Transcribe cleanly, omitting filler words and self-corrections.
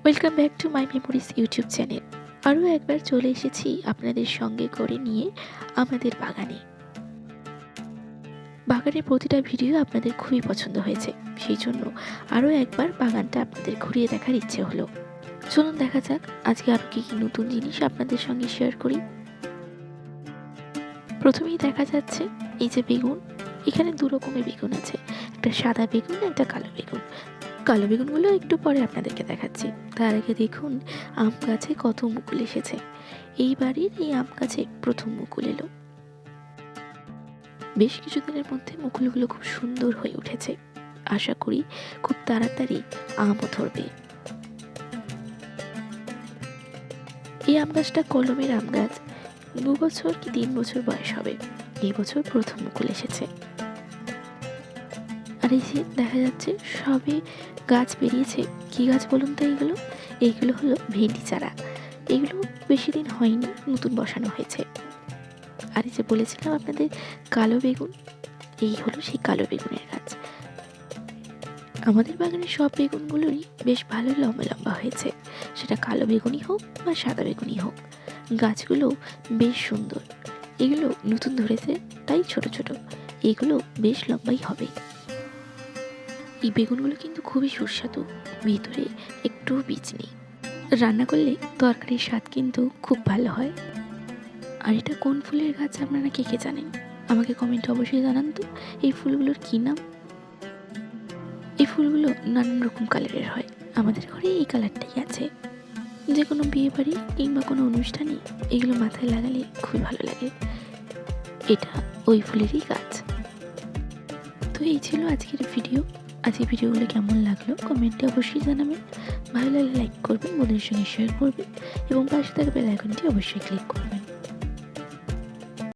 Welcome back to my memories YouTube channel. আরও একবার চলে এসেছি আপনাদের সঙ্গে করে নিয়ে আমাদের বাগানে। বাগানের প্রতিটা ভিডিও আপনাদের খুবই পছন্দ হয়েছে, সেই জন্য আরও একবার বাগানটা আপনাদের ঘুরিয়ে দেখার ইচ্ছে হলো। চলুন দেখা যাক আজকে আরও কী কী নতুন জিনিস আপনাদের সঙ্গে শেয়ার করি। প্রথমেই দেখা যাচ্ছে এই যে বেগুন। এখানে দু রকমের বেগুন আছে, একটা সাদা বেগুন, একটা কালো বেগুন। কালো বেগুনগুলো একটু পরে আপনাদেরকে দেখাচ্ছি। তার আগে দেখুন আম গাছে কত মুকুল এসেছে। এই বাড়ির এই আম গাছে প্রথম মুকুল এলো। বেশ কিছুদিনের মধ্যে মুকুলগুলো খুব সুন্দর হয়ে উঠেছে। আশা করি খুব তাড়াতাড়ি আমও ধরবে। এই আম গাছটা কলমের আম গাছ। 2 বছর কি 3 বছর বয়স হবে। এই বছর প্রথম মুকুল এসেছে। আর এই যে দেখা যাচ্ছে সবে গাছ বেরিয়েছে। কি গাছ বলুন তো এইগুলো হলো ভেন্ডি চারা। এগুলো বেশি দিন হয়নি, নতুন বসানো হয়েছে। আর এই যে বলেছিলাম আপনাদের কালো বেগুন, এই হলো সেই কালো বেগুনের গাছ। আমাদের বাগানের সব বেগুনগুলোরই বেশ ভালো লম্বা লম্বা হয়েছে, সেটা কালো বেগুনই হোক বা সাদা বেগুনই হোক। গাছগুলো বেশ সুন্দর। এগুলো নতুন ধরেছে তাই ছোট ছোট, এগুলো বেশ লম্বাই হবে। এই বেগুনগুলো কিন্তু খুবই সুস্বাদু, ভিতরে একটু বীজ নেই। রান্না করলে তরকারির স্বাদ কিন্তু খুব ভালো হয়। আর এটা কোন ফুলের গাছ আপনারা কে কে জানেন আমাকে কমেন্টে অবশ্যই জানান তো। এই ফুলগুলোর কী নাম? এই ফুলগুলো নানান রকম কালারের হয়, আমাদের ঘরে এই কালারটাই আছে। যে কোনো বিয়ে বাড়ি কিংবা কোনো অনুষ্ঠানে এগুলো মাথায় লাগালে খুবই ভালো লাগে। এটা ওই ফুলেরই গাছ। তো এই ছিল আজকের ভিডিও। আজকের ভিডিওগুলো কেমন লাগলো কমেন্টে অবশ্যই জানাবেন। ভালো লাগলে লাইক করবেন, বন্ধুদের সঙ্গে শেয়ার করবেন এবং পাশে থাকা বেল আইকনটি অবশ্যই ক্লিক করবেন।